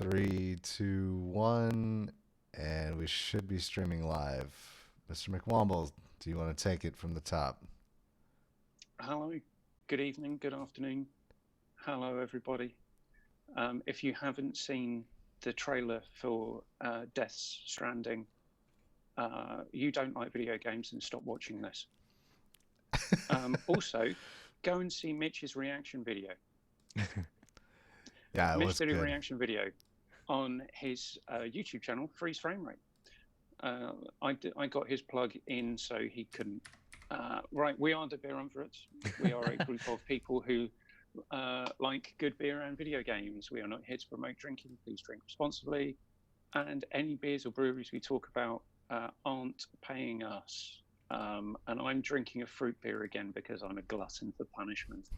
Three, two, one, and we should be streaming live. Mr. McWomble, do you want to take it from the top? Hello, good evening, good afternoon. Hello, everybody. If you haven't seen the trailer for Death Stranding, you don't like video games, and stop watching this. Also, go and see Mitch's reaction video. Yeah, it Mitch was did good. a reaction video on his YouTube channel, Freeze Frame Rate. I got his plug in so he couldn't. Right, we are the Beerumverate. We are a group of people who like good beer and video games. We are not here to promote drinking. Please drink responsibly. And any beers or breweries we talk about aren't paying us. And I'm drinking a fruit beer again because I'm a glutton for punishment.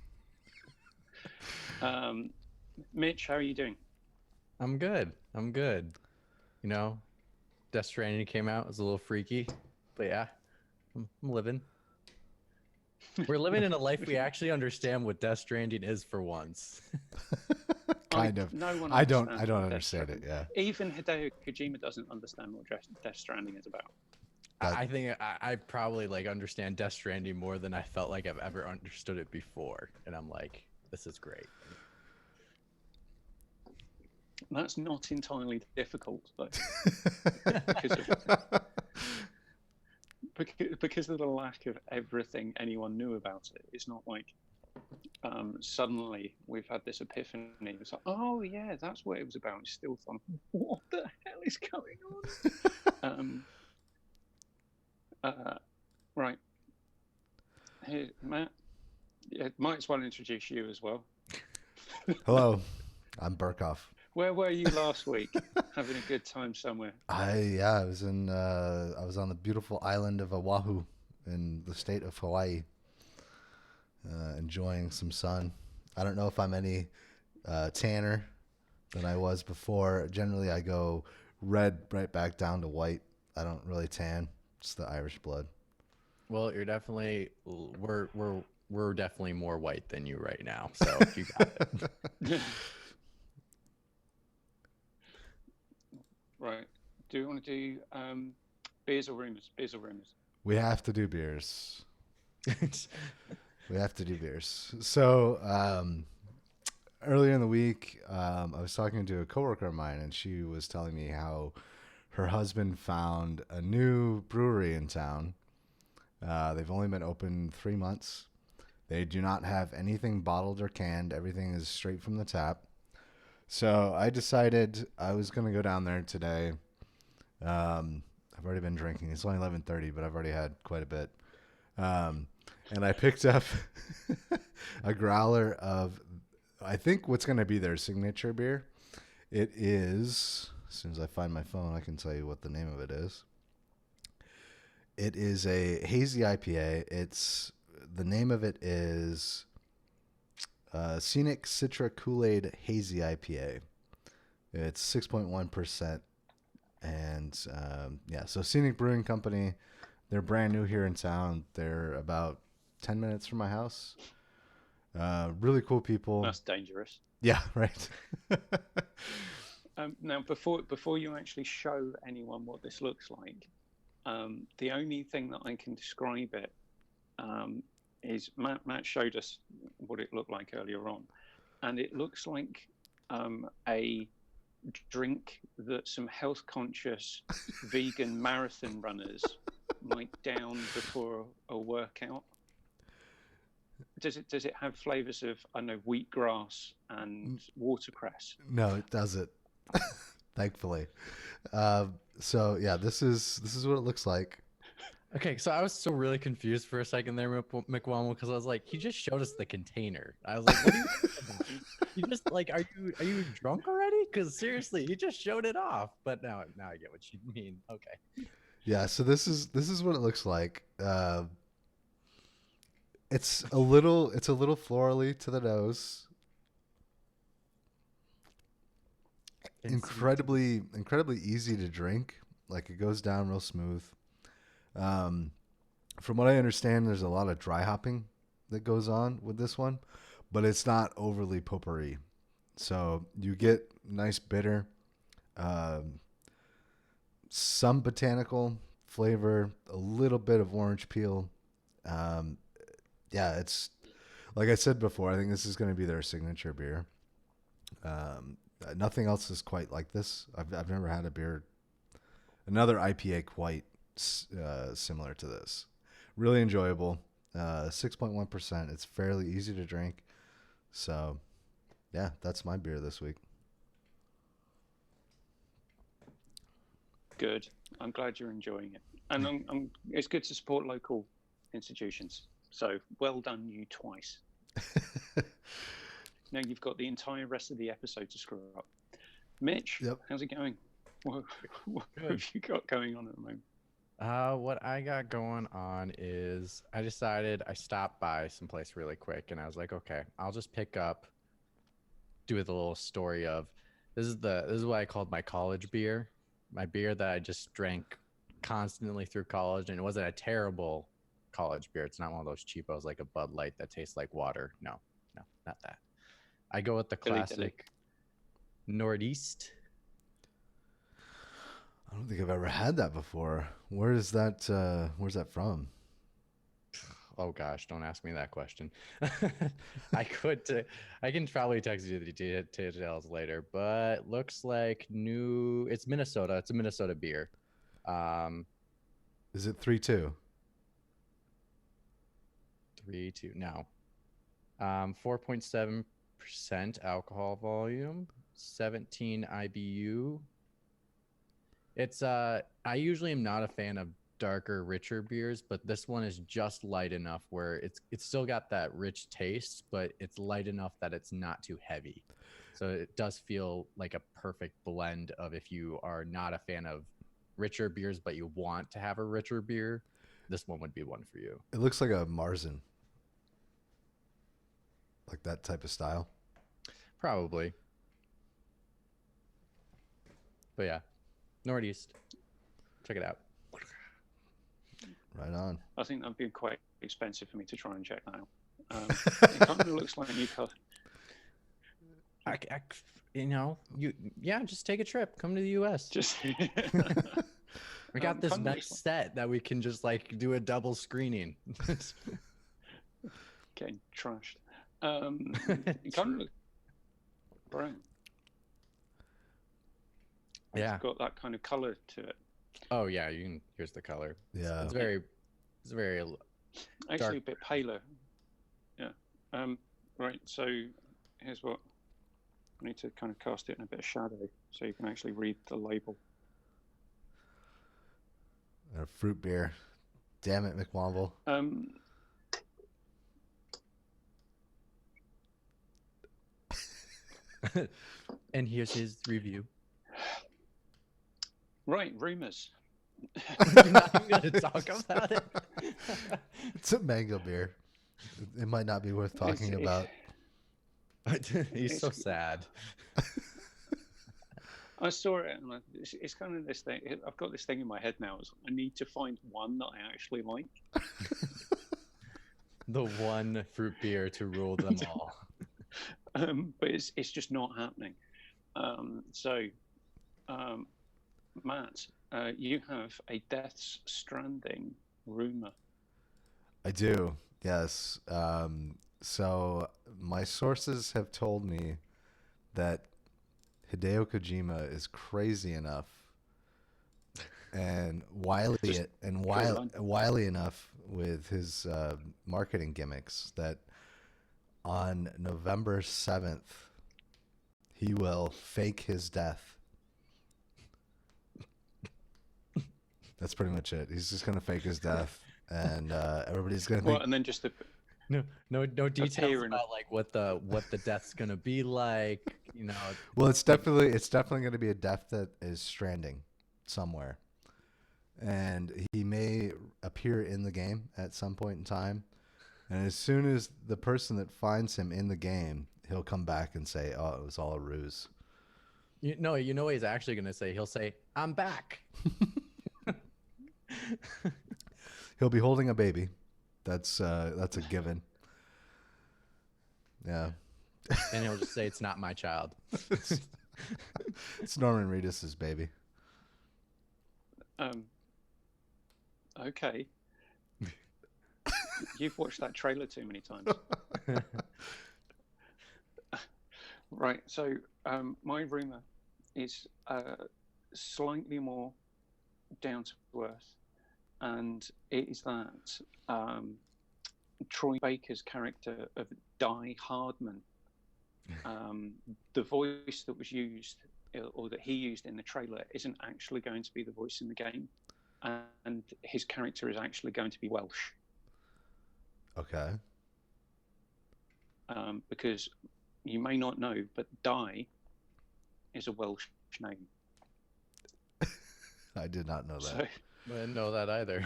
Mitch, how are you doing? I'm good. You know, Death Stranding came out. It was a little freaky, but yeah, I'm living. We're living in a life we actually understand what Death Stranding is for once. Kind of. No one I don't understands what understand it. Yeah. Even Hideo Kojima doesn't understand what Death Stranding is about. I think I probably understand Death Stranding more than I felt like I've ever understood it before, and I'm like, this is great. That's not entirely difficult, though, because of the lack of everything anyone knew about it. It's not like suddenly we've had this epiphany. It's like, oh yeah, that's what it was about. It's still fun. What the hell is going on? Right. Here, Matt. Yeah, might as well introduce you as well. Hello, I'm Burkoff. Where were you last week? Having a good time somewhere? I was in I was on the beautiful island of Oahu in the state of Hawaii, enjoying some sun. I don't know if I'm any tanner than I was before. Generally, I go red right back down to white. I don't really tan. It's the Irish blood. Well, you're definitely we're definitely more white than you right now, so you got it. Right. Do you want to do beers or rumors? Beers or rumors? We have to do beers. We have to do beers. So earlier in the week, I was talking to a coworker of mine, and she was telling me how her husband found a new brewery in town. They've only been open 3 months. They do not have anything bottled or canned. Everything is straight from the tap. So I decided I was going to go down there today. I've already been drinking. It's only 11:30, but I've already had quite a bit. And I picked up a growler of, I think, what's going to be their signature beer. It is, as soon as I find my phone, I can tell you what the name of it is. It is a hazy IPA. The name of it is Scenic Citra Kool-Aid Hazy IPA. It's 6.1%. And so Scenic Brewing Company, they're brand new here in town. They're about 10 minutes from my house. Really cool people. That's dangerous. Yeah, right. Now, before you actually show anyone what this looks like, the only thing that I can describe it is Matt showed us what it looked like earlier on, and it looks like a drink that some health-conscious vegan marathon runners might down before a workout. Does it have flavors of, I don't know, wheatgrass and watercress? No, it doesn't. Thankfully. So yeah, this is what it looks like. Okay, so I was still really confused for a second there, McWomble, because I was like, he just showed us the container. I was like, what are you talking about? You just like, are you drunk already? Because seriously, you just showed it off. But now I get what you mean. Okay. Yeah, so this is what it looks like. It's a little florally to the nose. Incredibly easy to drink. Like, it goes down real smooth. From what I understand, there's a lot of dry hopping that goes on with this one, but it's not overly potpourri. So you get nice bitter, um, some botanical flavor, a little bit of orange peel. Um, yeah, it's like I said before. I think this is going to be their signature beer. Um, Nothing else is quite like this. I've never had another IPA quite similar to this. Really enjoyable. 6.1%. It's fairly easy to drink. So, yeah, that's my beer this week. Good. I'm glad you're enjoying it, and it's good to support local institutions. So well done, you twice. Now you've got the entire rest of the episode to screw up. Mitch, Yep. How's it going? What have you got going on at the moment? What I got going on is I stopped by someplace really quick and I was like, okay, I'll just pick up, do with a little story of this is what I called my college beer, my beer that I just drank constantly through college, and it wasn't a terrible college beer. It's not one of those cheapos like a Bud Light that tastes like water. No, not that. I go with the classic Northeast. I don't think I've ever had that before. Where's that from? Oh gosh, don't ask me that question. I can probably text you the details later, but looks like it's Minnesota. It's a Minnesota beer. Is it 3.2? 3.2, no. 4.7% alcohol volume, 17 IBU. It's I usually am not a fan of darker, richer beers, but this one is just light enough where it's still got that rich taste, but it's light enough that it's not too heavy. So it does feel like a perfect blend of if you are not a fan of richer beers but you want to have a richer beer, this one would be one for you. It looks like a Marzen. Like that type of style. Probably. But yeah, Northeast. Check it out. Right on. I think that'd be quite expensive for me to try and check that out. It kind of looks like you cut. Just take a trip. Come to the U.S. Just we got this nice set that we can just like do a double screening. Getting trashed. It kind of looks brown. Yeah, it's got that kind of color to it. Oh yeah, here's the color. Yeah, it's very actually dark. A bit paler. Yeah. Right. So here's what I need to kind of cast it in a bit of shadow so you can actually read the label. A fruit beer. Damn it, McWomble. And here's his review. Right, rumors. You're not even going to talk about it? It's a mango beer. It might not be worth talking about. He's so sad. I saw it, and it's kind of this thing. I've got this thing in my head now. I need to find one that I actually like. The one fruit beer to rule them all. But it's just not happening. Matt, you have a Death's Stranding rumor. I do, yes. So my sources have told me that Hideo Kojima is crazy enough and wily enough with his marketing gimmicks that on November 7th he will fake his death. That's pretty much it. He's just gonna fake his death, and everybody's gonna think. And then just no details about like what the death's gonna be like. Well, it's definitely gonna be a death that is stranding somewhere, and he may appear in the game at some point in time. And as soon as the person that finds him in the game, he'll come back and say, "Oh, it was all a ruse." You know what he's actually gonna say? He'll say, "I'm back." He'll be holding a baby. That's a given. Yeah. and he'll just say it's not my child. It's Norman Reedus's baby. Okay. You've watched that trailer too many times. Right. So my rumor is slightly more down to earth, and it is that Troy Baker's character of Die Hardman, the voice that was used or that he used in the trailer isn't actually going to be the voice in the game, and his character is actually going to be Welsh. Okay. Because you may not know, but Die is a Welsh name. I did not know that. So, I didn't know that either.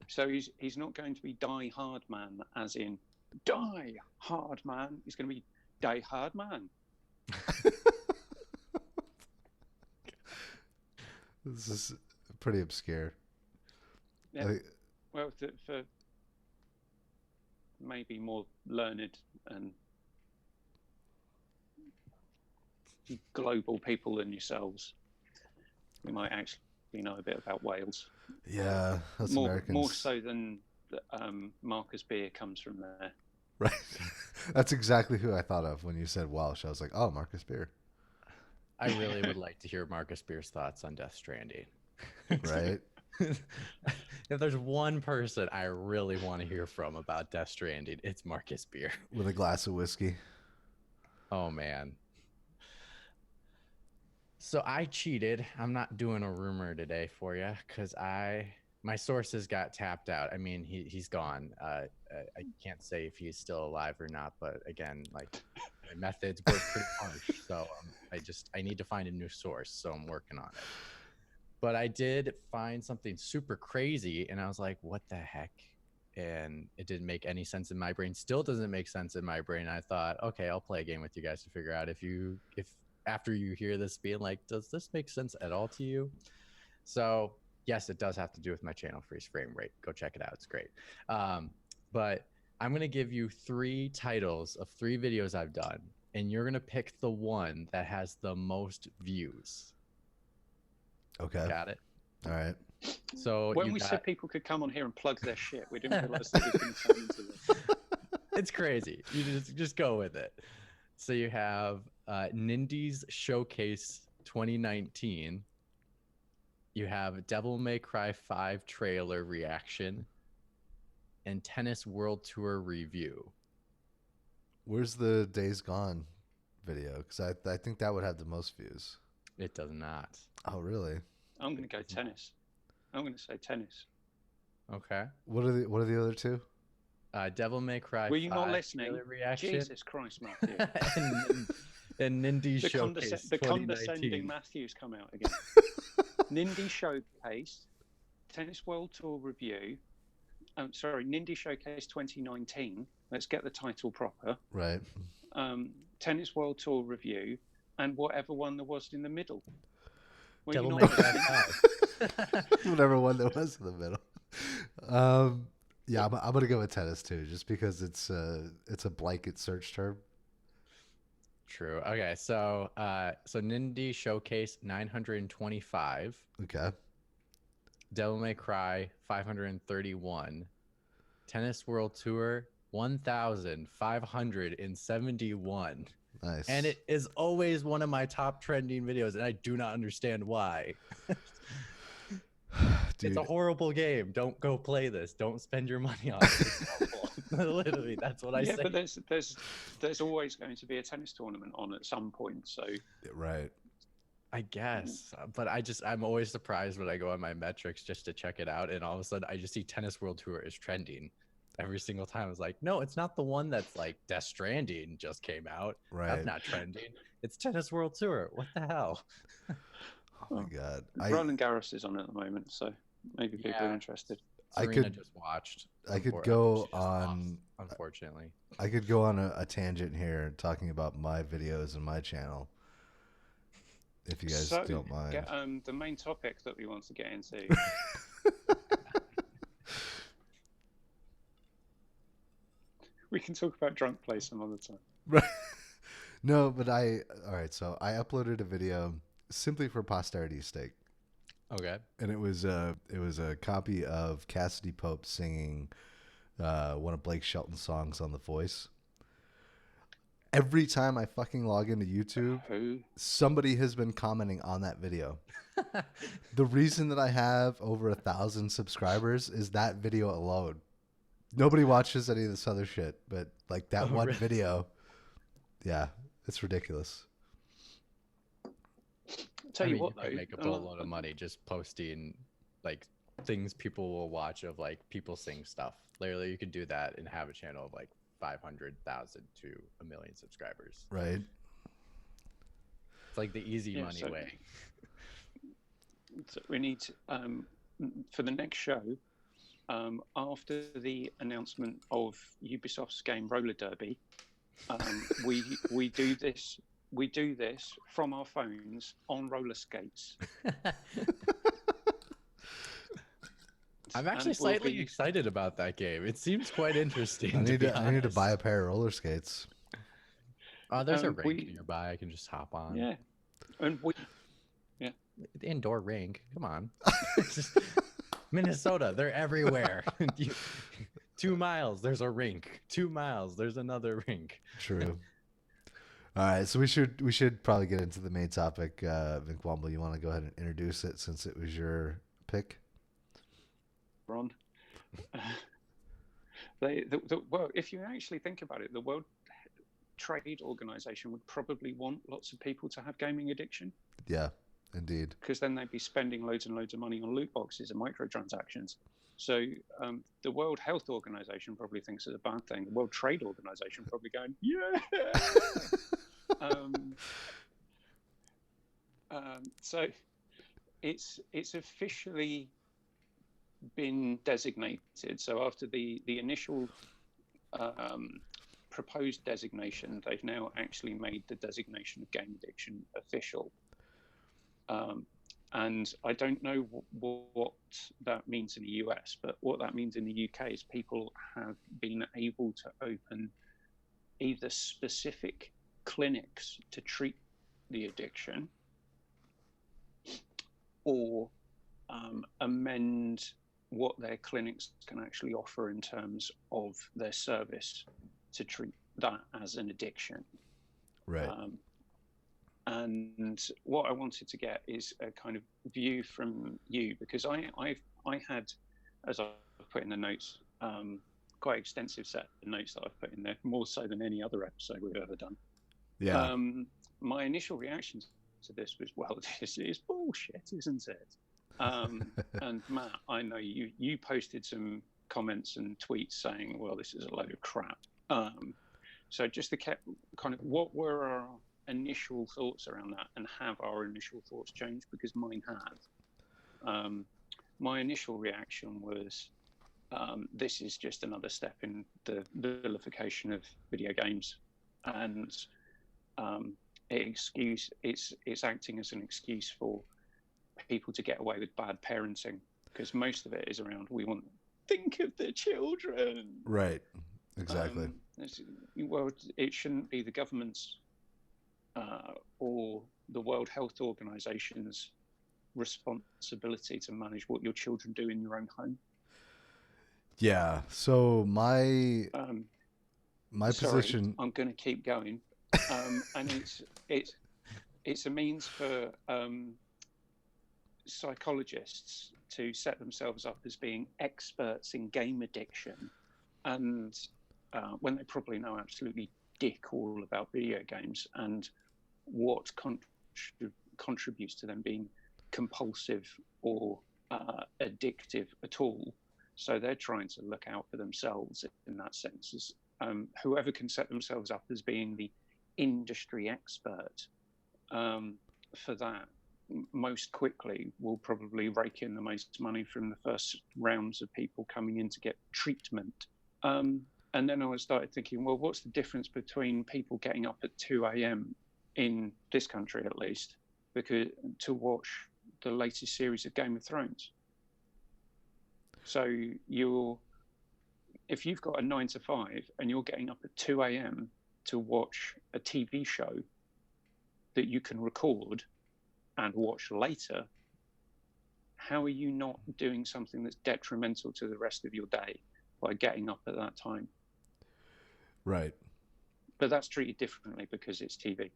So he's not going to be Die Hard Man, as in Die Hard Man. He's going to be Die Hard Man. This is pretty obscure. Yeah. Well, for maybe more learned and global people than yourselves, we might actually know a bit about Wales. Yeah, that's more, Americans. More so than Marcus Beer comes from there. Right. That's exactly who I thought of when you said Welsh. I was like, oh, Marcus Beer. I really would like to hear Marcus Beer's thoughts on Death Stranding. Right. If there's one person I really want to hear from about Death Stranding, it's Marcus Beer. With a glass of whiskey. Oh, man. So I cheated. I'm not doing a rumor today for you because my sources got tapped out. I mean, he's gone. I can't say if he's still alive or not, but again, like my methods were pretty harsh. So I need to find a new source. So I'm working on it. But I did find something super crazy, and I was like, what the heck? And it didn't make any sense in my brain. Still doesn't make sense in my brain. I thought, okay, I'll play a game with you guys to figure out if after you hear this being like, does this make sense at all to you? So yes, it does have to do with my channel, Freeze Frame Rate. Go check it out. It's great. But I'm going to give you 3 titles of 3 videos I've done, and you're going to pick the one that has the most views. Okay. Got it? All right. So when we said people could come on here and plug their shit, we didn't realize that was going to turn into this. It's crazy. You just go with it. So you have Nindy's Showcase 2019. You have Devil May Cry 5 trailer reaction and Tennis World Tour review. Where's the Days Gone video? Because I think that would have the most views. It does not. Oh, really? I'm going to go tennis. I'm going to say tennis. Okay. What are the other 2? Devil May Cry. Were you 5 not listening? trailer reaction. Jesus Christ, Matthew. and Nindy Showcase. The condescending Matthew's come out again. Nindy Showcase, Tennis World Tour review. Nindy Showcase 2019. Let's get the title proper. Right. Tennis World Tour review, and whatever one there was in the middle. Devil May Cry 5. Whatever one there was in the middle. Yeah, I'm gonna go with tennis too, just because it's a blanket search term. True. Okay, so Nindy Showcase 925. Okay. Devil May Cry 531. Tennis World Tour 1,571. Nice. And it is always one of my top trending videos, and I do not understand why. Dude. It's a horrible game. Don't go play this. Don't spend your money on it. It's awful. Literally, that's what I say. Yeah, but there's always going to be a tennis tournament on at some point. So right. I guess, but I'm always surprised when I go on my metrics just to check it out, and all of a sudden I just see Tennis World Tour is trending every single time. I was like, no, it's not the one that's like Death Stranding just came out. Right. That's not trending. It's Tennis World Tour. What the hell? Oh my god. Roland Garros is on at the moment, so maybe people are interested. Serena just watched. I could go She's on. off, unfortunately. I could go on a tangent here talking about my videos and my channel, if you guys don't mind. The main topic that we want to get into. We can talk about drunk play some other time. Right. No, but all right. So I uploaded a video simply for posterity's sake, Okay. and it was a copy of Cassidy Pope singing one of Blake Shelton's songs on The Voice. Every time I fucking log into YouTube, Who? somebody has been commenting on that video. The reason that I have over 1,000 subscribers is that video alone. Nobody watches any of this other shit, but like that one really? video, yeah, it's ridiculous. Tell I you mean, what, you though, could make a boatload of money just posting like things people will watch of like people sing stuff. Literally, you could do that and have a channel of like 500,000 to 1,000,000 subscribers. Right. It's like the easy money so, way. So we need for the next show, after the announcement of Ubisoft's game Roller Derby, we do this. We do this from our phones on roller skates. I'm actually slightly excited about that game. It seems quite interesting. I need to buy a pair of roller skates. Oh, there's a rink nearby. I can just hop on. Yeah, and the indoor rink. Come on, Minnesota. They're everywhere. 2 miles, there's a rink. 2 miles, there's another rink. True. All right, so we should probably get into the main topic. McWomble, you want to go ahead and introduce it since it was your pick? Ron. Well, if you actually think about it, the World Trade Organization would probably want lots of people to have gaming addiction. Yeah, indeed. Because then they'd be spending loads and loads of money on loot boxes and microtransactions. So the World Health Organization probably thinks it's a bad thing. The World Trade Organization probably going, yeah. So it's officially been designated. So after the initial proposed designation, they've now actually made the designation of game addiction official. And I don't know what that means in the US, but what that means in the UK is people have been able to open either specific clinics to treat the addiction or amend what their clinics can actually offer in terms of their service to treat that as an addiction. Right. And what I wanted to get is a kind of view from you, because I had, as I've put in the notes, quite extensive set of notes that I've put in there, more so than any other episode we've ever done. Yeah. My initial reaction to this was, well, this is bullshit, isn't it? And Matt, I know you posted some comments and tweets saying, well, this is a load of crap. So just to kind of, what were our initial thoughts around that, and have our initial thoughts changed? Because mine have. My initial reaction was, this is just another step in the vilification of video games, and it's acting as an excuse for people to get away with bad parenting, because most of it is around, we want to think of the children. Right. Exactly. Well, it shouldn't be the government's or the World Health Organization's responsibility to manage what your children do in your own home. Yeah. So my position. I'm going to keep going, and it's a means for psychologists to set themselves up as being experts in game addiction, and when they probably know absolutely dick all about video games and what contributes to them being compulsive or addictive at all. So they're trying to look out for themselves in that sense. As, whoever can set themselves up as being the industry expert for that most quickly will probably rake in the most money from the first rounds of people coming in to get treatment. And then I started thinking, well, what's the difference between people getting up at 2 a.m. in this country, at least, because to watch the latest series of Game of Thrones? So if you've got a 9 to 5 and you're getting up at 2 a.m. to watch a TV show that you can record and watch later, how are you not doing something that's detrimental to the rest of your day by getting up at that time? Right. But that's treated differently because it's TV.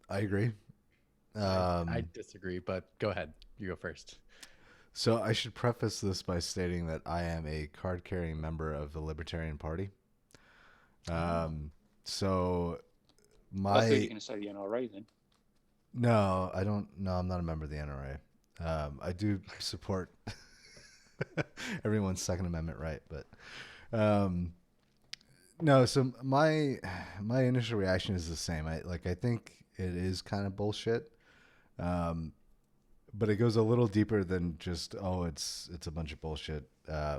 I agree. I disagree, but go ahead. You go first. So I should preface this by stating that I am a card-carrying member of the Libertarian Party. So my... I thought you were going to say the NRA then. No, I don't. No, I'm not a member of the NRA. I do support everyone's Second Amendment right, but no. So my initial reaction is the same. I think it is kind of bullshit, but it goes a little deeper than just it's a bunch of bullshit. I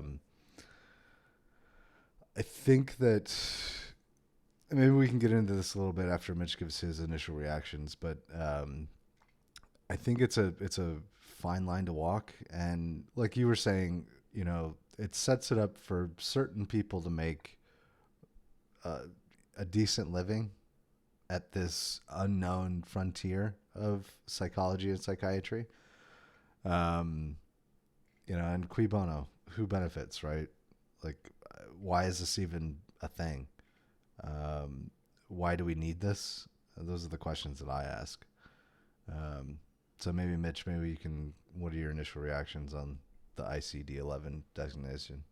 think that maybe we can get into this a little bit after Mitch gives his initial reactions, but I think it's a fine line to walk, and like you were saying, you know, it sets it up for certain people to make a decent living at this unknown frontier of psychology and psychiatry. You know, and cui bono, who benefits, right? Like, why is this even a thing? Why do we need this? Those are the questions that I ask. So maybe Mitch, you can, what are your initial reactions on the ICD-11 designation?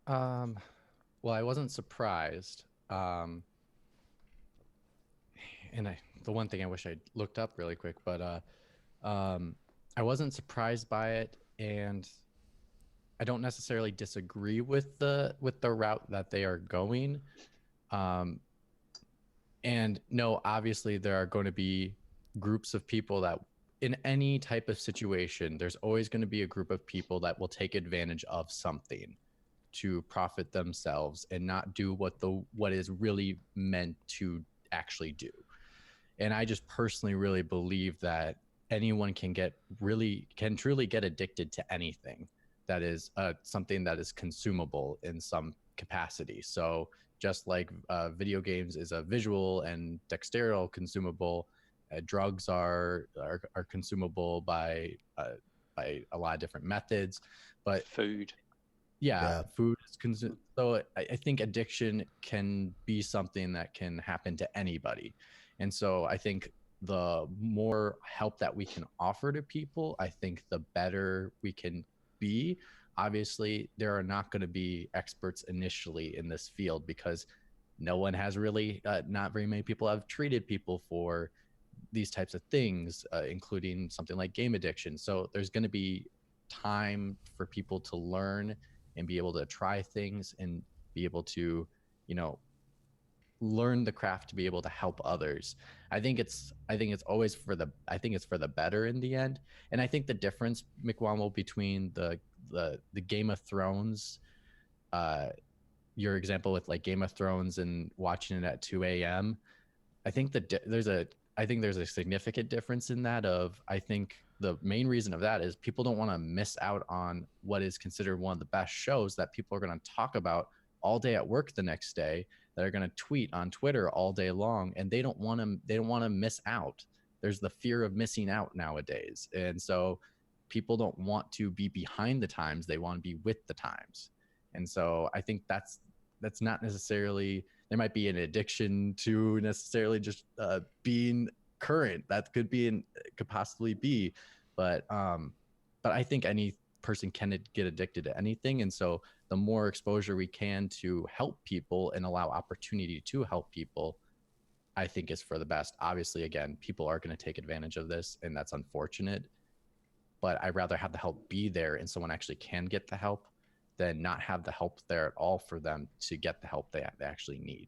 Well, I wasn't surprised. And the one thing I wish I looked up really quick, but I wasn't surprised by it, and I don't necessarily disagree with the route that they are going. And no, obviously there are going to be groups of people that in any type of situation, there's always going to be a group of people that will take advantage of something to profit themselves and not do what is really meant to actually do. And I just personally really believe that anyone can truly get addicted to anything that is something that is consumable in some capacity. So just like video games is a visual and dexterous consumable, drugs are consumable by a lot of different methods. But food, food is consumed. So I think addiction can be something that can happen to anybody. And so I think the more help that we can offer to people, I think the better we can be. Obviously, there are not going to be experts initially in this field because no one has really, not very many people have treated people for these types of things, including something like game addiction. So there's going to be time for people to learn and be able to try things and be able to, learn the craft to be able to help others. I think it's always for the better in the end. And I think the difference, McWomble, between the Game of Thrones, your example with like Game of Thrones and watching it at 2 a.m. I think there's a significant difference in that. I think the main reason of that is people don't want to miss out on what is considered one of the best shows that people are going to talk about all day at work the next day, that are going to tweet on Twitter all day long, and they don't want to miss out. There's the fear of missing out nowadays. And so people don't want to be behind the times, they want to be with the times. And so I think that's not necessarily, there might be an addiction to necessarily just being current. That could possibly be, but I think any person can get addicted to anything. And so the more exposure we can to help people and allow opportunity to help people, I think is for the best. Obviously, again, people are going to take advantage of this, and that's unfortunate, but I'd rather have the help be there and someone actually can get the help than not have the help there at all for them to get the help they actually need.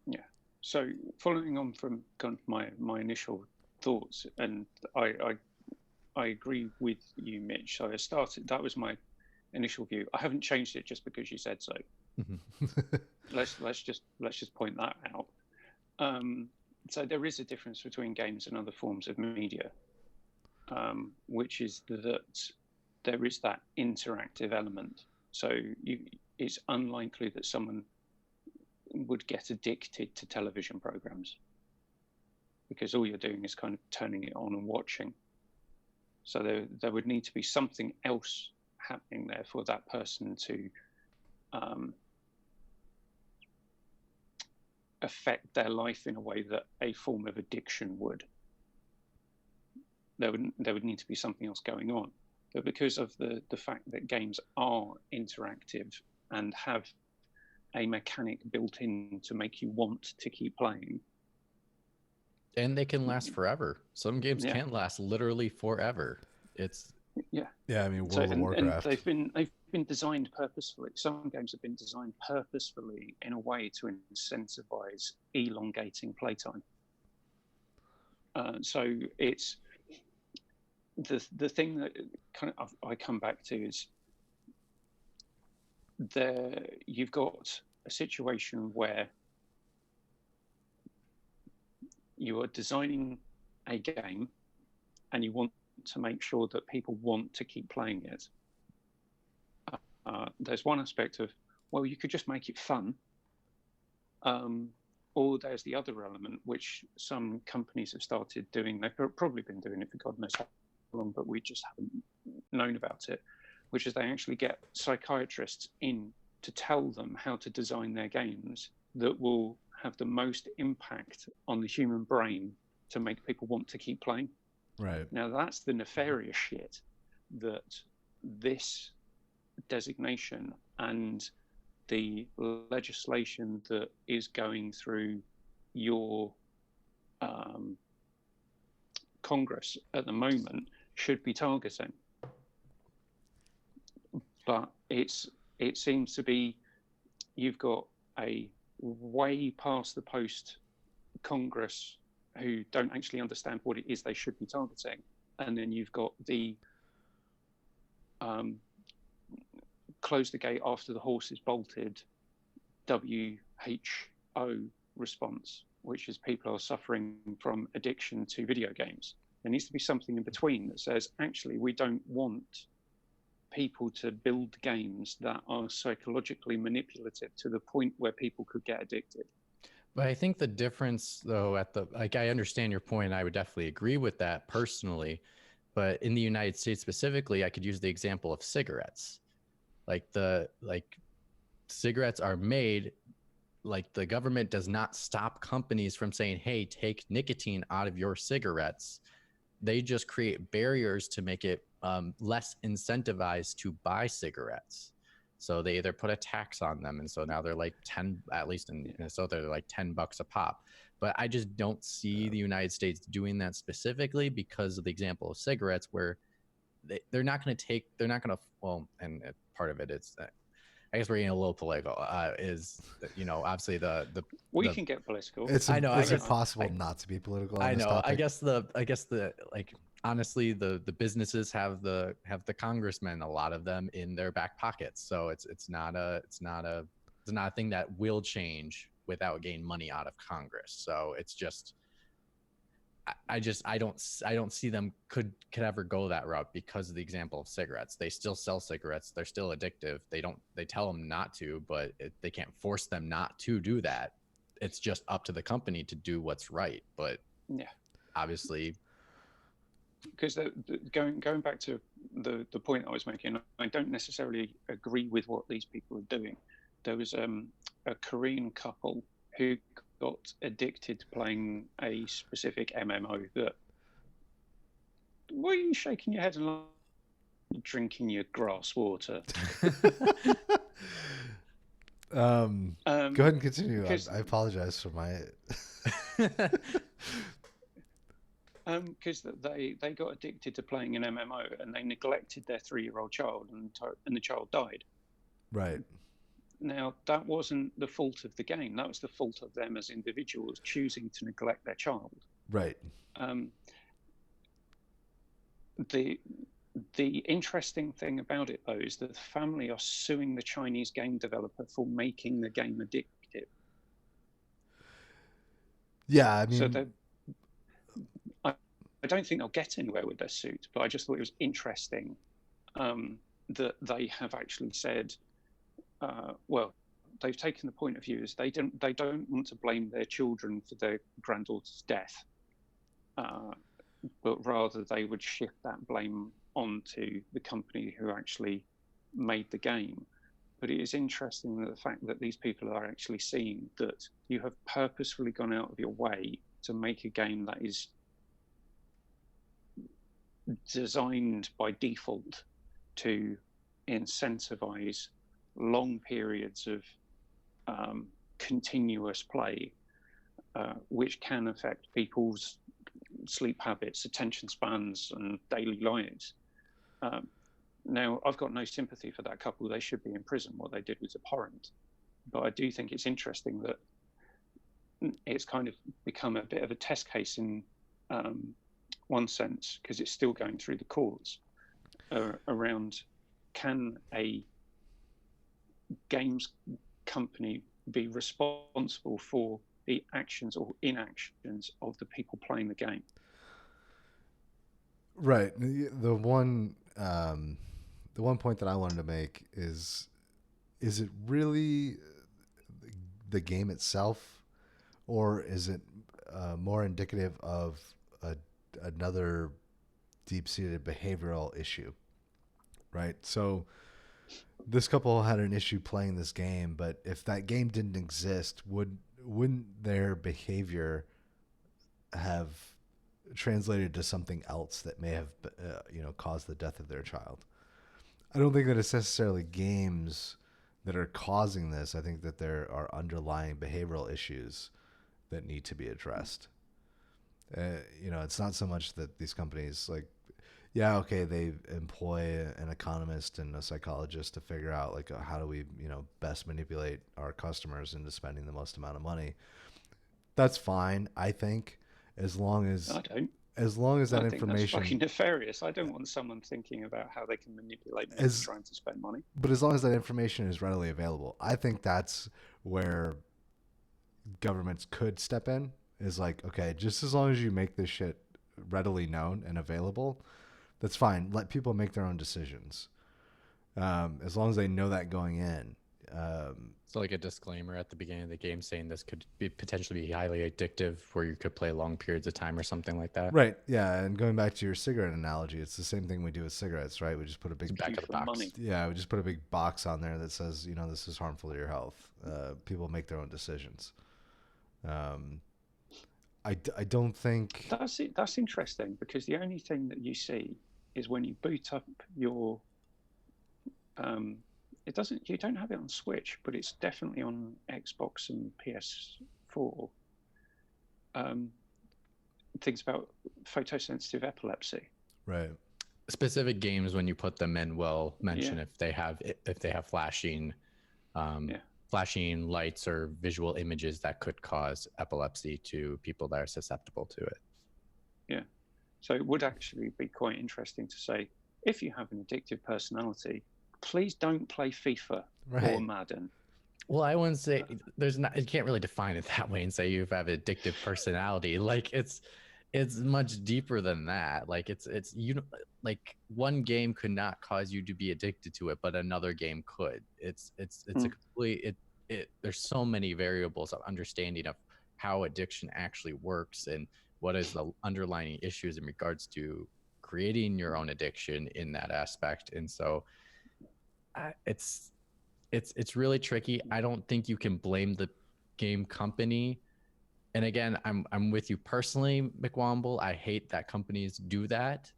Yeah. So following on from kind of my initial thoughts, and I agree with you, Mitch. So that was my initial view. I haven't changed it just because you said so. let's just point that out. So there is a difference between games and other forms of media, which is that there is that interactive element. So it's unlikely that someone would get addicted to television programs, because all you're doing is kind of turning it on and watching. So there would need to be something else happening there for that person to affect their life in a way that a form of addiction would. There would need to be something else going on. But because of the fact that games are interactive and have a mechanic built in to make you want to keep playing. And they can last forever. Some games can't last literally forever. It's I mean, World of And Warcraft. they've been designed purposefully. Some games have been designed purposefully in a way to incentivize elongating playtime. So it's the thing that kind of I come back to is you've got a situation where you are designing a game and you want to make sure that people want to keep playing it. There's one aspect of, well, you could just make it fun. Or there's the other element, which some companies have started doing. They've probably been doing it for God knows how long, but we just haven't known about it, which is they actually get psychiatrists in to tell them how to design their games that will have the most impact on the human brain to make people want to keep playing. Right. Now, that's the nefarious shit that this designation and the legislation that is going through your Congress at the moment should be targeting. But it seems to be, you've got a way past the post Congress who don't actually understand what it is they should be targeting, and then you've got the close the gate after the horse is bolted WHO response, which is people are suffering from addiction to video games. There needs to be something in between that says, actually, we don't want people to build games that are psychologically manipulative to the point where people could get addicted. But I think the difference, though, I understand your point. I would definitely agree with that personally. But in the United States specifically, I could use the example of cigarettes. Cigarettes are made, like, the government does not stop companies from saying, hey, take nicotine out of your cigarettes. They just create barriers to make it less incentivized to buy cigarettes. So they either put a tax on them, and so now they're like 10, at least in Minnesota, they're like $10 a pop. But I just don't see the United States doing that specifically because of the example of cigarettes, where they're not going to, well, and part of it is that, I guess we're getting a little political, is, obviously we can get political. It's impossible not to be political on this topic. I guess the honestly, the businesses have the congressmen, a lot of them, in their back pockets. So it's not a thing that will change without getting money out of Congress. So it's just, I don't see them could ever go that route because of the example of cigarettes. They still sell cigarettes. They're still addictive. They tell them not to, but they can't force them not to do that. It's just up to the company to do what's right. But obviously, because going back to the point I was making, I don't necessarily agree with what these people are doing. There was a Korean couple who got addicted to playing a specific MMO that... Why are you shaking your head and drinking your grass water? Go ahead and continue. I apologize for my... Because they got addicted to playing an MMO and they neglected their 3-year-old child, and the child died. Right. Now, that wasn't the fault of the game. That was the fault of them as individuals choosing to neglect their child. Right. The interesting thing about it, though, is that the family are suing the Chinese game developer for making the game addictive. Yeah, I mean... So I don't think they'll get anywhere with their suit, but I just thought it was interesting that they have actually said, well, they've taken the point of view is they don't want to blame their children for their granddaughter's death, but rather they would shift that blame onto the company who actually made the game. But it is interesting that the fact that these people are actually seeing that you have purposefully gone out of your way to make a game that is designed by default to incentivize long periods of continuous play, which can affect people's sleep habits, attention spans, and daily lives. Now, I've got no sympathy for that couple. They should be in prison. What they did was abhorrent. But I do think it's interesting that it's kind of become a bit of a test case in one sense, because it's still going through the courts around, can a games company be responsible for the actions or inactions of the people playing the game? Right. The one point that I wanted to make is it really the game itself, or is it more indicative of another deep-seated behavioral issue? Right. So this couple had an issue playing this game, but if that game didn't exist, wouldn't their behavior have translated to something else that may have caused the death of their child? I don't think that it's necessarily games that are causing this. I think that there are underlying behavioral issues that need to be addressed. It's not so much that these companies they employ an economist and a psychologist to figure out how do we best manipulate our customers into spending the most amount of money. That's fine, I think, as long as that information. That's fucking nefarious. I don't want someone thinking about how they can manipulate me into trying to spend money. But as long as that information is readily available, I think that's where governments could step in. Is okay, just as long as you make this shit readily known and available, that's fine. Let people make their own decisions. As long as they know that going in. So a disclaimer at the beginning of the game saying this could potentially be highly addictive, where you could play long periods of time or something like that. Right. Yeah. And going back to your cigarette analogy, it's the same thing we do with cigarettes, right? We just put a big back of the box. Money. Yeah. We just put a big box on there that says, this is harmful to your health. People make their own decisions. I don't think that's interesting, because the only thing that you see is when you boot up your you don't have it on Switch, but it's definitely on Xbox and PS4. Things about photosensitive epilepsy. Right. Specific games, when you put them in, will mention if they have flashing flashing lights or visual images that could cause epilepsy to people that are susceptible to it. Yeah. So it would actually be quite interesting to say, if you have an addictive personality, please don't play FIFA or Madden. Well, I wouldn't say you can't really define it that way and say you have an addictive personality. It's much deeper than that. One game could not cause you to be addicted to it, but another game could. It's a complete there's so many variables of understanding of how addiction actually works and what is the underlying issues in regards to creating your own addiction in that aspect. And so it's really tricky. I don't think you can blame the game company. And again, I'm with you personally, McWomble. I hate that companies do that.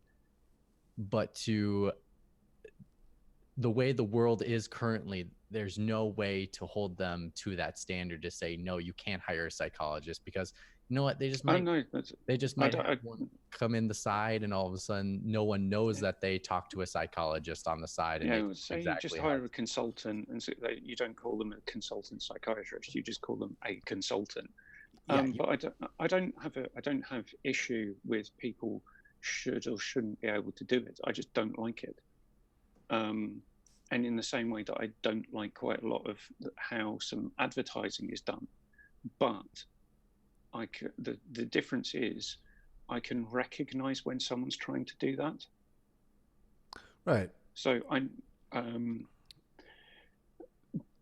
But to the way the world is currently, there's no way to hold them to that standard to say, no, you can't hire a psychologist, because you know what? They just might have one come in the side, and all of a sudden no one knows that they talk to a psychologist on the side. And say you just hire a consultant, and so you don't call them a consultant psychiatrist, you just call them a consultant. But I don't have issue with people should or shouldn't be able to do it. I just don't like it. And in the same way that I don't like quite a lot of how some advertising is done, but the difference is I can recognize when someone's trying to do that. Right. So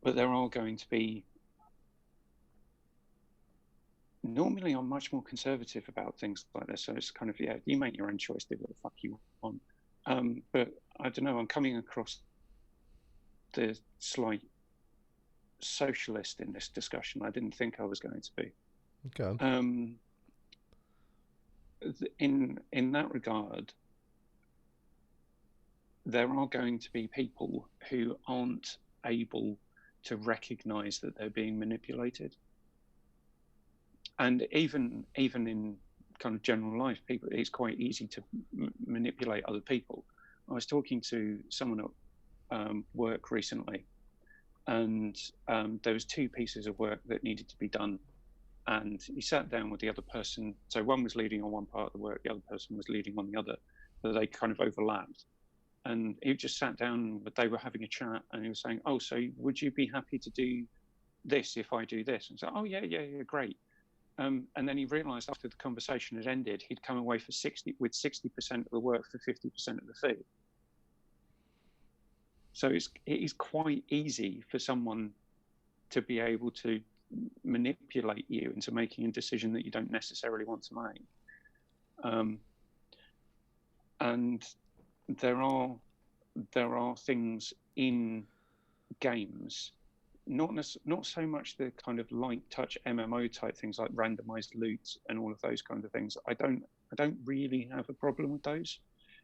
but there are going to be. Normally, I'm much more conservative about things like this, so it's kind of, yeah, you make your own choice, do what the fuck you want. But I don't know, I'm coming across the slight socialist in this discussion. I didn't think I was going to be. Okay. In that regard, there are going to be people who aren't able to recognize that they're being manipulated. And even in kind of general life, people, it's quite easy to manipulate other people. I was talking to someone at work recently, and there was 2 pieces of work that needed to be done. And he sat down with the other person. So one was leading on one part of the work, the other person was leading on the other, but they kind of overlapped. And he just sat down, but they were having a chat, and he was saying, "Oh, so would you be happy to do this if I do this?" And so, "Oh, yeah, great." And then he realised after the conversation had ended, he'd come away with 60% of the work for 50% of the fee. So it is quite easy for someone to be able to manipulate you into making a decision that you don't necessarily want to make. And there are things in games, not so much the kind of light touch MMO type things like randomized loot and all of those kind of things. I don't really have a problem with those.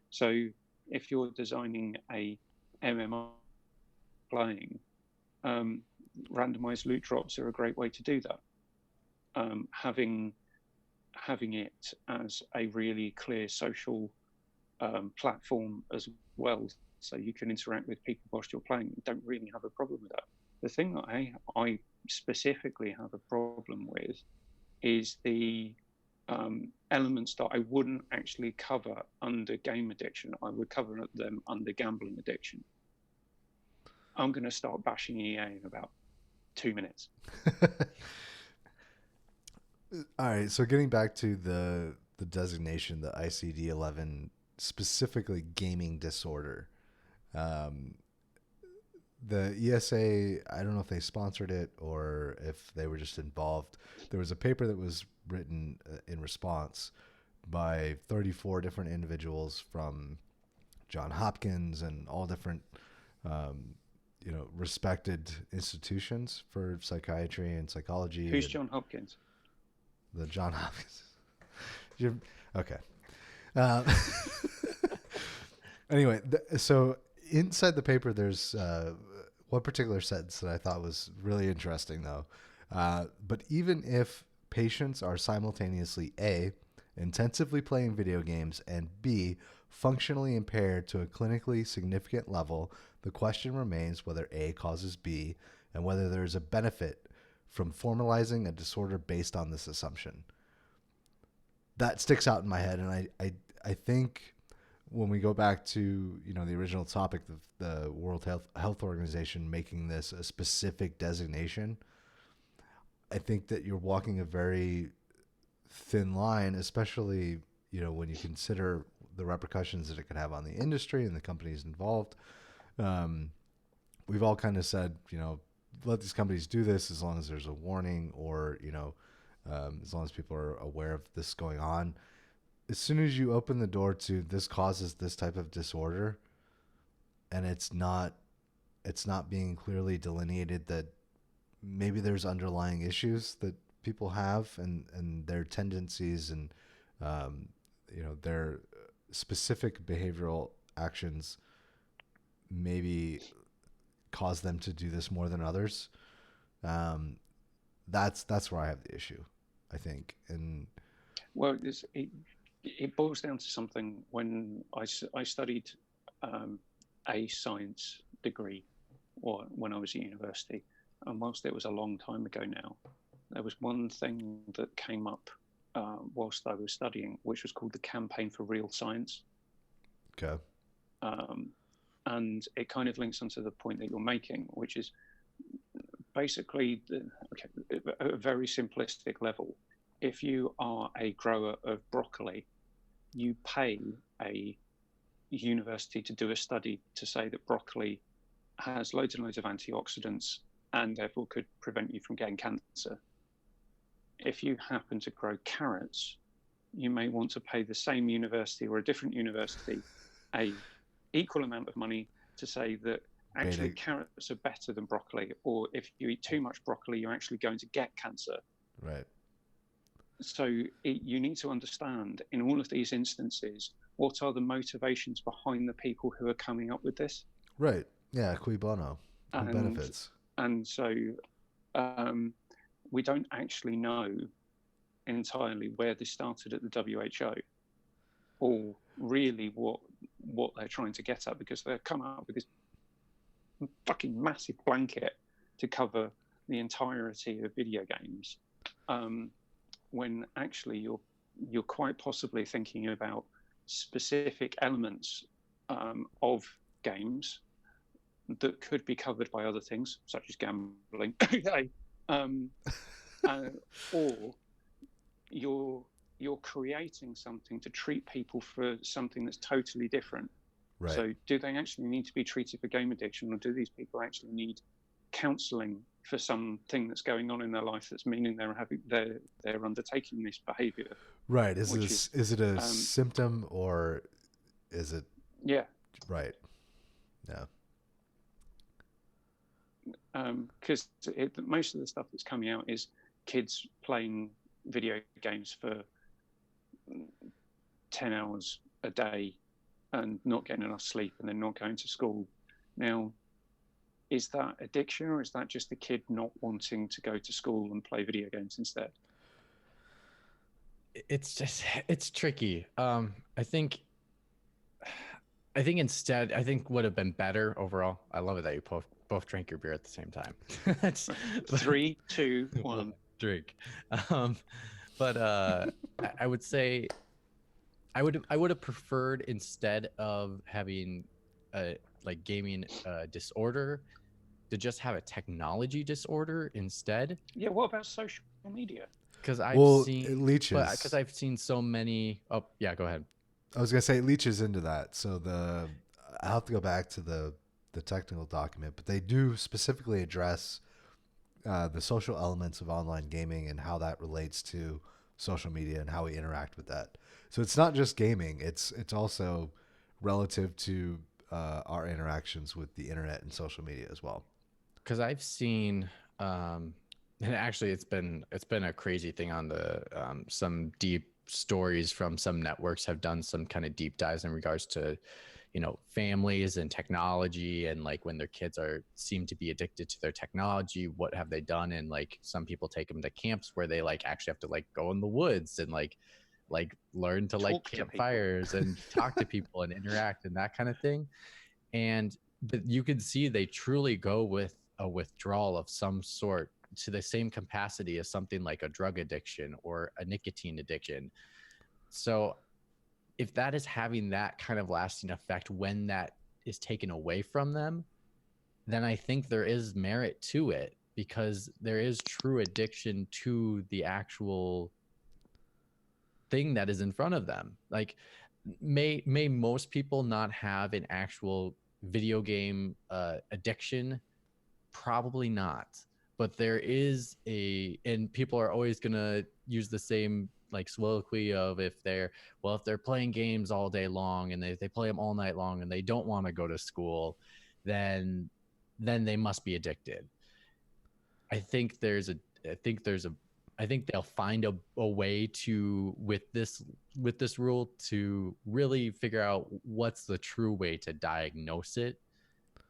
So if you're designing a MMO playing, randomized loot drops are a great way to do that. Having it as a really clear social platform as well, so you can interact with people whilst you're playing, you don't really have a problem with that. The thing that I specifically have a problem with is the elements that I wouldn't actually cover under game addiction. I would cover them under gambling addiction. I'm going to start bashing EA in about 2 minutes. All right, so getting back to the designation, the ICD-11, specifically gaming disorder. The ESA, I don't know if they sponsored it or if they were just involved. There was a paper that was written in response by 34 different individuals from Johns Hopkins and all different respected institutions for psychiatry and psychology. Who's Johns Hopkins? The Johns Hopkins. Okay. Anyway, so inside the paper, there's one particular sentence that I thought was really interesting, though. But even if patients are simultaneously A, intensively playing video games, and B, functionally impaired to a clinically significant level, the question remains whether A causes B and whether there is a benefit from formalizing a disorder based on this assumption. That sticks out in my head, and I think when we go back to the original topic of the World Health Organization making this a specific designation, I think that you're walking a very thin line, especially when you consider the repercussions that it could have on the industry and the companies involved. We've all kind of said, let these companies do this as long as there's a warning, or as long as people are aware of this going on. As soon as you open the door to this causes this type of disorder, and it's not being clearly delineated that maybe there's underlying issues that people have and their tendencies and their specific behavioral actions maybe cause them to do this more than others. That's where I have the issue, I think. And well, it boils down to something. When I studied a science degree, or when I was at university, and whilst it was a long time ago now, there was one thing that came up whilst I was studying, which was called the Campaign for Real Science. Okay. And it kind of links onto the point that you're making, which is basically, at a very simplistic level, if you are a grower of broccoli, you pay a university to do a study to say that broccoli has loads and loads of antioxidants and therefore could prevent you from getting cancer. If you happen to grow carrots, you may want to pay the same university or a different university a equal amount of money to say that actually carrots are better than broccoli, or if you eat too much broccoli, you're actually going to get cancer. Right. So you need to understand in all of these instances, what are the motivations behind the people who are coming up with this? Right. Yeah. Cui bono. Who benefits? And so we don't actually know entirely where this started at the WHO, or really what they're trying to get at, because they've come up with this fucking massive blanket to cover the entirety of video games, when actually you're quite possibly thinking about specific elements of games that could be covered by other things, such as gambling, or you're creating something to treat people for something that's totally different. Right. So do they actually need to be treated for game addiction, or do these people actually need counselling for something that's going on in their life that's meaning they're undertaking this behaviour? Right. Is it a symptom, or is it? Yeah. Right. Yeah. Because most of the stuff that's coming out is kids playing video games for 10 hours a day and not getting enough sleep, and then not going to school. Now, is that addiction, or is that just the kid not wanting to go to school and play video games instead? It's tricky. I think instead, I think would have been better overall. I love it that you both drank your beer at the same time. That's 3, 2, 1. Drink. But I would say I would have preferred, instead of having a like gaming disorder, to just have a technology disorder instead. Yeah. What about social media? Because I've seen it leaches. Because I've seen so many. Oh yeah, go ahead. I was gonna say it leaches into that. So I'll have to go back to the technical document, but they do specifically address the social elements of online gaming and how that relates to social media and how we interact with that. So it's not just gaming; it's also relative to our interactions with the internet and social media as well. Because I've seen, and actually it's been a crazy thing on the some deep stories from some networks have done some kind of deep dives in regards to, families and technology, and like when their kids seem to be addicted to their technology, what have they done? And like some people take them to camps where they like actually have to like go in the woods and like learn to like campfires and talk to people and interact and that kind of thing. And you can see they truly go with a withdrawal of some sort, to the same capacity as something like a drug addiction or a nicotine addiction. So if that is having that kind of lasting effect when that is taken away from them, then I think there is merit to it, because there is true addiction to the actual thing that is in front of them. Like, may most people not have an actual video game addiction? Probably not. But there is and people are always gonna use the same like soliloquy of if they're playing games all day long and they play them all night long and they don't want to go to school, then they must be addicted. I think they'll find a way to, with this rule, to really figure out what's the true way to diagnose it.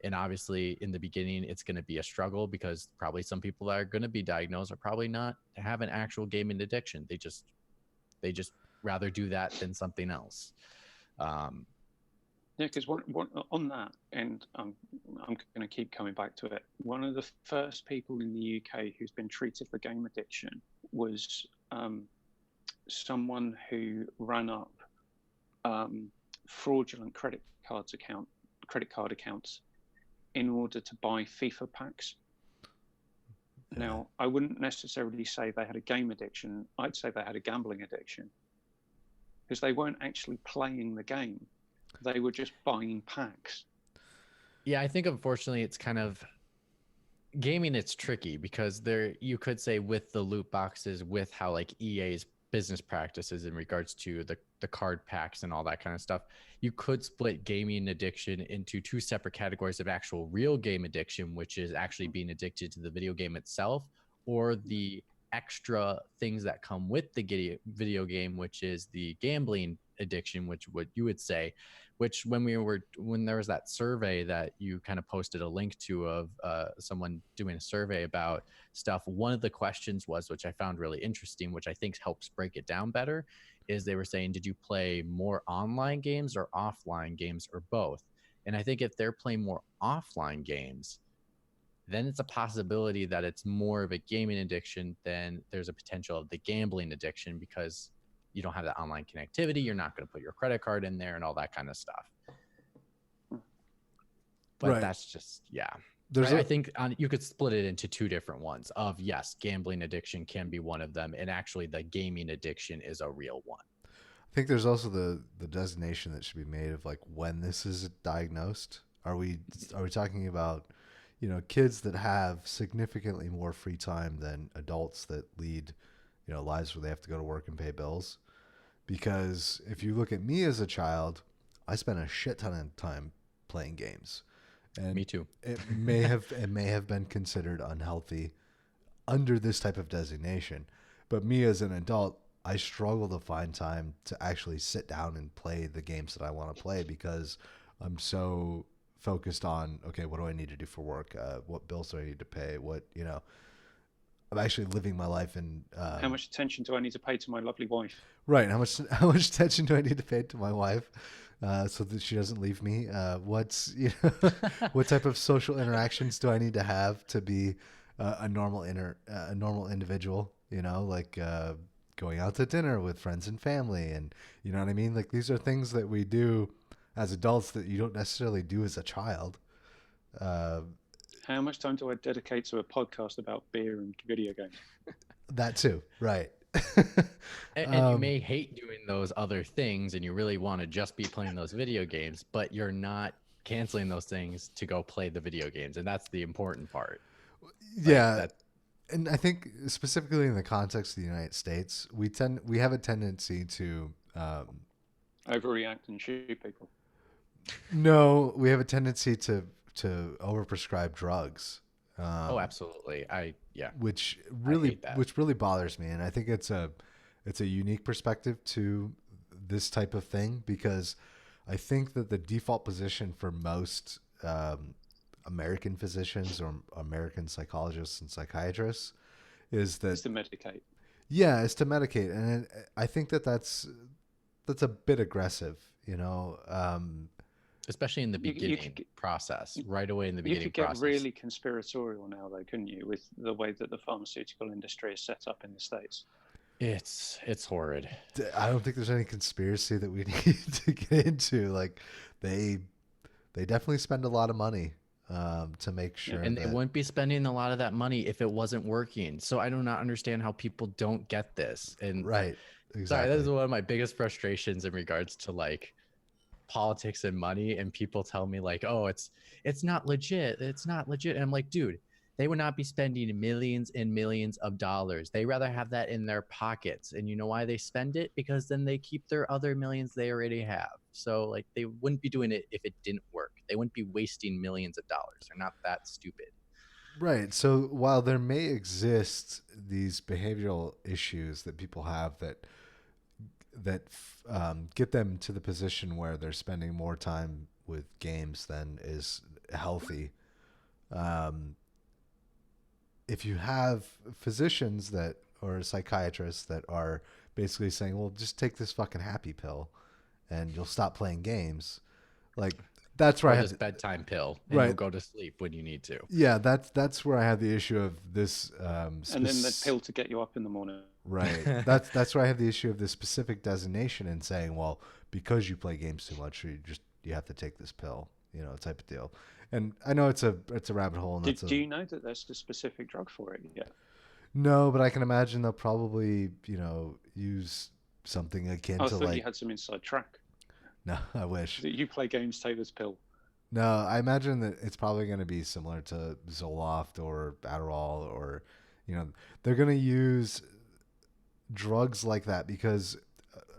And obviously in the beginning, it's going to be a struggle, because probably some people that are going to be diagnosed are probably not have an actual gaming addiction. They just rather do that than something else. Yeah, because one on that, and I'm going to keep coming back to it. One of the first people in the UK who's been treated for game addiction was someone who ran up fraudulent credit card accounts in order to buy FIFA packs. Yeah. Now, I wouldn't necessarily say they had a game addiction. I'd say they had a gambling addiction, because they weren't actually playing the game. They were just buying packs. Yeah, I think unfortunately it's kind of gaming, it's tricky because there you could say with the loot boxes, with how like EA's business practices in regards to the card packs and all that kind of stuff, you could split gaming addiction into two separate categories of actual real game addiction, which is actually being addicted to the video game itself, or the extra things that come with the video game, which is the gambling addiction, which what you would say, which when there was that survey that you kind of posted a link to of someone doing a survey about stuff, one of the questions was, which I found really interesting, which I think helps break it down better, is they were saying, did you play more online games or offline games or both? And I think if they're playing more offline games, then it's a possibility that it's more of a gaming addiction than there's a potential of the gambling addiction, because you don't have that online connectivity. You're not going to put your credit card in there and all that kind of stuff. But Right. that's just, yeah. I think you could split it into two different ones of, yes, gambling addiction can be one of them. And actually the gaming addiction is a real one. I think there's also the designation that should be made of like when this is diagnosed. Are we talking about, you know, kids that have significantly more free time than adults that lead, you know, lives where they have to go to work and pay bills? Because if you look at me as a child, I spent a shit ton of time playing games. And me too. It may have been considered unhealthy under this type of designation. But me as an adult, I struggle to find time to actually sit down and play the games that I want to play because I'm so focused on, okay, what do I need to do for work? What bills do I need to pay? What, you know, I'm actually living my life in. How much attention do I need to pay to my lovely wife? Right. How much attention do I need to pay to my wife so that she doesn't leave me? What type of social interactions do I need to have to be a normal individual? You know, like going out to dinner with friends and family, and you know what I mean. Like these are things that we do as adults that you don't necessarily do as a child. How much time do I dedicate to a podcast about beer and video games? That too, right. And you may hate doing those other things and you really want to just be playing those video games, but you're not canceling those things to go play the video games. And that's the important part. Yeah. And I think specifically in the context of the United States, we have a tendency to overreact and shoot people. No, we have a tendency to overprescribe drugs. Oh, absolutely. Which really bothers me, and I think it's a unique perspective to this type of thing because I think that the default position for most American physicians or American psychologists and psychiatrists is that it's to medicate. Yeah, it's to medicate, and I think that's a bit aggressive, you know. Especially in the beginning process, right away in the beginning process. You could get really conspiratorial now, though, couldn't you, with the way that the pharmaceutical industry is set up in the States? It's horrid. I don't think there's any conspiracy that we need to get into. Like, they definitely spend a lot of money to make sure. And they wouldn't be spending a lot of that money if it wasn't working. So I do not understand how people don't get this. And right, exactly. Sorry, that is one of my biggest frustrations in regards to like politics and money, and people tell me like, oh, it's not legit, and I'm like, dude, they would not be spending millions and millions of dollars. They rather have that in their pockets. And you know why they spend it? Because then they keep their other millions they already have. So like they wouldn't be doing it if it didn't work. They wouldn't be wasting millions of dollars. They're not that stupid. Right. So while there may exist these behavioral issues that people have that get them to the position where they're spending more time with games than is healthy. If you have physicians or psychiatrists that are basically saying, well, just take this fucking happy pill and you'll stop playing games. Like that's where I have this bedtime pill and right. You'll go to sleep when you need to. Yeah. That's where I have the issue of this. And then the pill to get you up in the morning. Right. That's where I have the issue of this specific designation and saying, well, because you play games too much, you have to take this pill, you know, type of deal. And I know it's a rabbit hole. And do you know that there's a specific drug for it yet? No, but I can imagine they'll probably, you know, use something akin to like. I thought you had some inside track. No, I wish. You play games, take this pill. No, I imagine that it's probably going to be similar to Zoloft or Adderall, or they're going to use drugs like that because,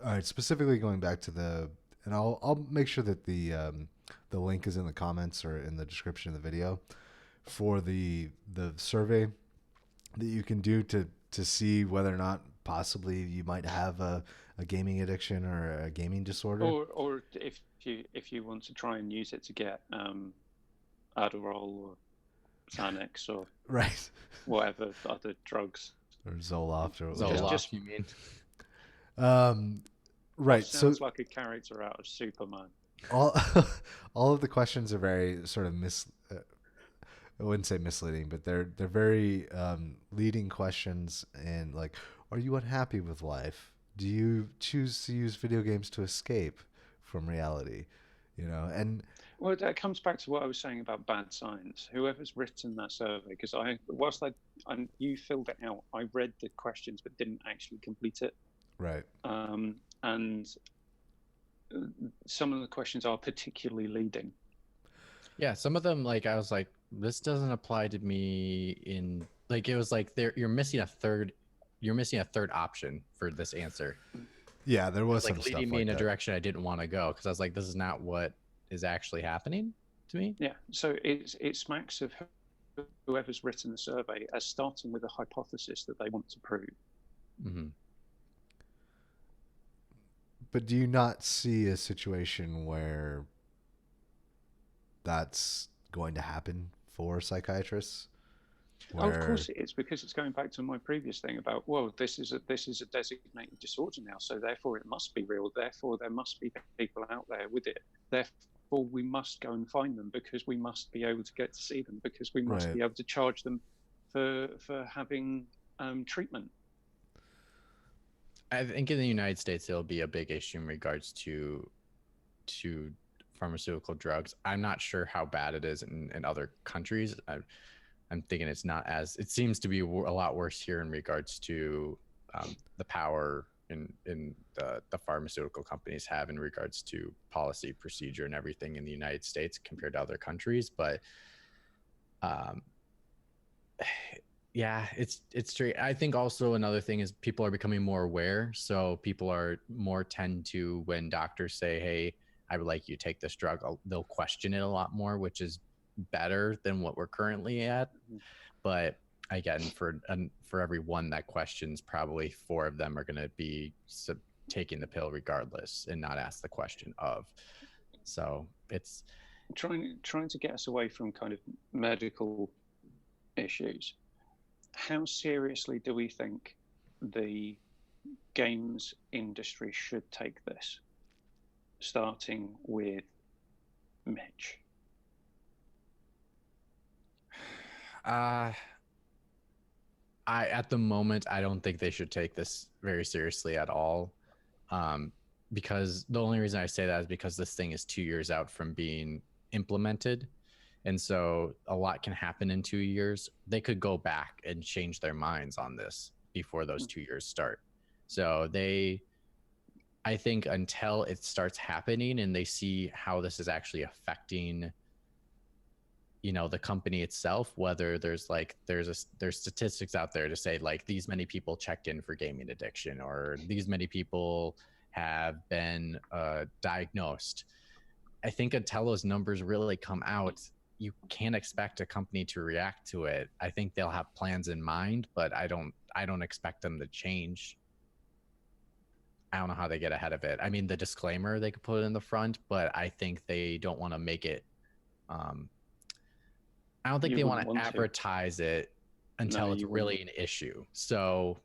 all right, specifically going back to and I'll make sure that the link is in the comments or in the description of the video for the survey that you can do to see whether or not possibly you might have a gaming addiction or a gaming disorder. Or if you want to try and use it to get Adderall or Xanax or right, whatever other drugs, or Zoloft or Zoloft, just you mean? Right. Sounds like a character out of Superman. All all of the questions are very sort of I wouldn't say misleading, but they're very leading questions. And like, are you unhappy with life? Do you choose to use video games to escape from reality? And well, that comes back to what I was saying about bad science. Whoever's written that survey, because you filled it out, I read the questions but didn't actually complete it. Right. And some of the questions are particularly leading. Yeah, some of them, like, I was like, this doesn't apply to me. In like, it was like you're missing a third option for this answer. Yeah, there was like some leading stuff me in a that. direction I didn't want to go, because I was like, this is not what is actually happening to me. Yeah, so it smacks of whoever's written the survey as starting with a hypothesis that they want to prove. Mm-hmm. But do you not see a situation where that's going to happen for psychiatrists? Oh, of course it is, because it's going back to my previous thing about, well, this is a designated disorder now, so therefore it must be real. Therefore, there must be people out there with it. Therefore, we must go and find them, because we must be able to get to see them, because we must be able to charge them for having treatment. I think in the United States it'll be a big issue in regards to pharmaceutical drugs. I'm not sure how bad it is in other countries. I'm thinking it's not as. It seems to be a lot worse here in regards to the power in the pharmaceutical companies have in regards to policy, procedure, and everything in the United States compared to other countries. But yeah, it's straight. I think also another thing is people are becoming more aware. So people are more tend to, when doctors say, hey, I would like you to take this drug, they'll question it a lot more, which is better than what we're currently at. But again, for every one that questions, probably 4 of them are going to be taking the pill regardless and not ask the question of. So it's trying to get us away from kind of medical issues. How seriously do we think the games industry should take this? Starting with Mitch. At the moment, I don't think they should take this very seriously at all. Because the only reason I say that is because this thing is 2 years out from being implemented. And so a lot can happen in 2 years. They could go back and change their minds on this before those 2 years start. So I think until it starts happening and they see how this is actually affecting, the company itself, whether there's statistics out there to say like these many people checked in for gaming addiction, or these many people have been diagnosed. I think until those numbers really come out, you can't expect a company to react to it. I think they'll have plans in mind, but I don't expect them to change. I don't know how they get ahead of it. I mean, the disclaimer they could put in the front, but I think they don't want to make it. I don't think they want to advertise it until it's really an issue. So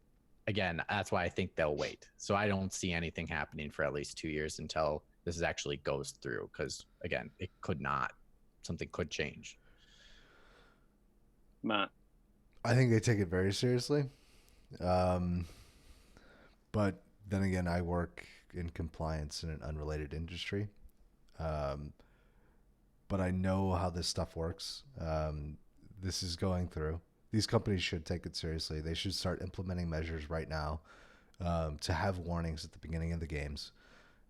again, that's why I think they'll wait. So I don't see anything happening for at least 2 years until this actually goes through. Because again, something could change. Matt, I think they take it very seriously. But then again, I work in compliance in an unrelated industry. But I know how this stuff works. This is going through. These companies should take it seriously. They should start implementing measures right now to have warnings at the beginning of the games.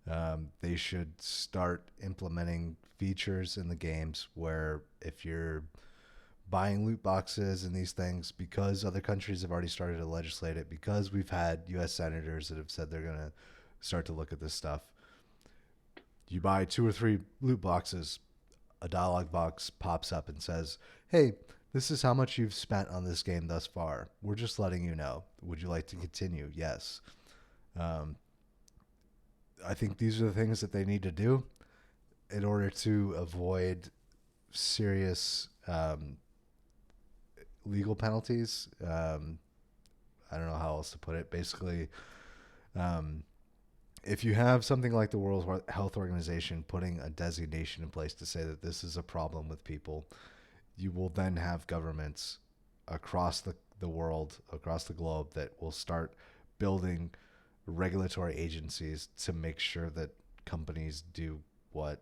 They should start implementing features in the games where if you're buying loot boxes and these things, because other countries have already started to legislate it, because we've had U.S. senators that have said they're going to start to look at this stuff. You buy 2 or 3 loot boxes, a dialogue box pops up and says, "Hey, this is how much you've spent on this game thus far. We're just letting you know. Would you like to continue?" Yes. Um, I think these are the things that they need to do in order to avoid serious legal penalties. I don't know how else to put it. Basically, um, if you have something like the World Health Organization putting a designation in place to say that this is a problem with people, you will then have governments across the world, across the globe, that will start building regulatory agencies to make sure that companies do what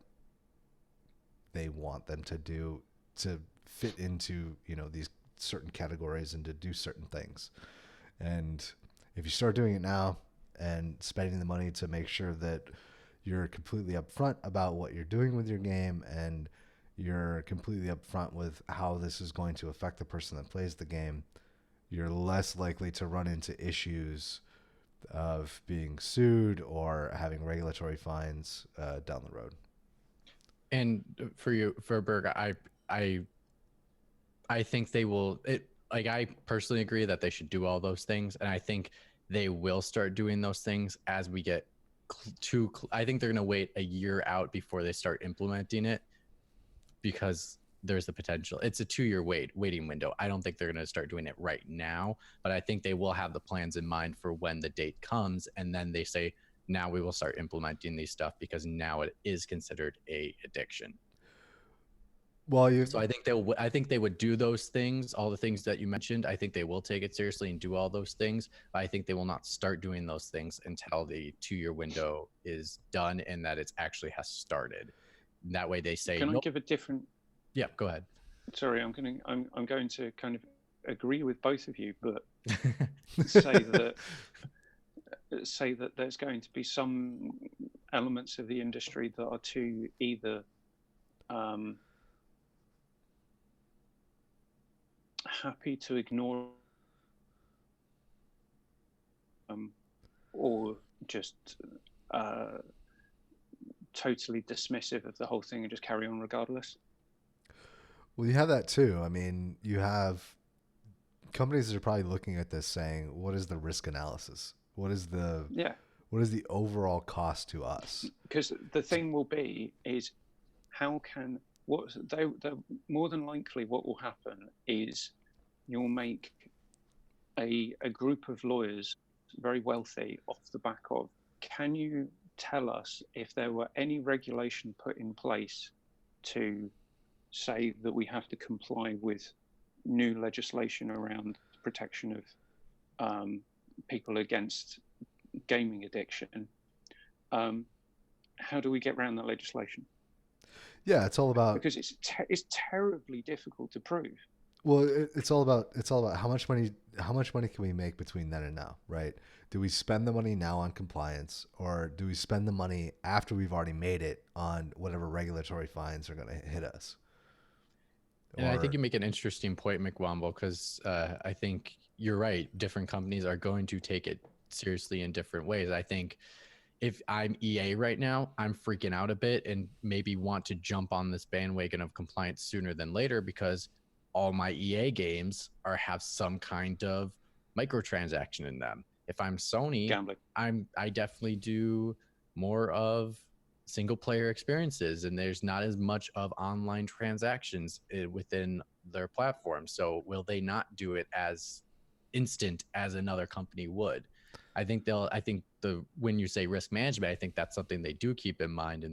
they want them to do to fit into, these certain categories and to do certain things. And if you start doing it now and spending the money to make sure that you're completely upfront about what you're doing with your game, and you're completely upfront with how this is going to affect the person that plays the game, you're less likely to run into issues of being sued or having regulatory fines down the road. And for Berg, I think they will. I personally agree that they should do all those things, and I think they will start doing those things as we get I think they're going to wait a year out before they start implementing it, because there's the potential. It's a 2-year waiting window. I don't think they're going to start doing it right now, but I think they will have the plans in mind for when the date comes, and then they say, now we will start implementing these stuff because now it is considered a addiction. Well, So I think they would do those things, all the things that you mentioned. I think they will take it seriously and do all those things. But I think they will not start doing those things until the 2-year window is done and that it actually has started. And that way they say, Can I nope. give a different? Yeah, go ahead. Sorry, I'm going to kind of agree with both of you, but say that there's going to be some elements of the industry that are too either happy to ignore or just totally dismissive of the whole thing and just carry on regardless. Well, you have that too. I mean, you have companies that are probably looking at this saying, what is the risk analysis? What is the overall cost to us? Because the thing will be is more than likely what will happen is you'll make a group of lawyers very wealthy off the back of, can you tell us if there were any regulation put in place to say that we have to comply with new legislation around protection of people against gaming addiction? How do we get around that legislation? Yeah, it's all about, because it's terribly difficult to prove. Well, it's all about how much money can we make between then and now, right? Do we spend the money now on compliance, or do we spend the money after we've already made it on whatever regulatory fines are going to hit us? And I think you make an interesting point, McWomble, because I think you're right. Different companies are going to take it seriously in different ways. I think if I'm EA right now, I'm freaking out a bit and maybe want to jump on this bandwagon of compliance sooner than later, because all my EA games have some kind of microtransaction in them. If I'm Sony, gambling, I definitely do more of single player experiences, and there's not as much of online transactions within their platform. So will they not do it as instant as another company would? I think when you say risk management, I think that's something they do keep in mind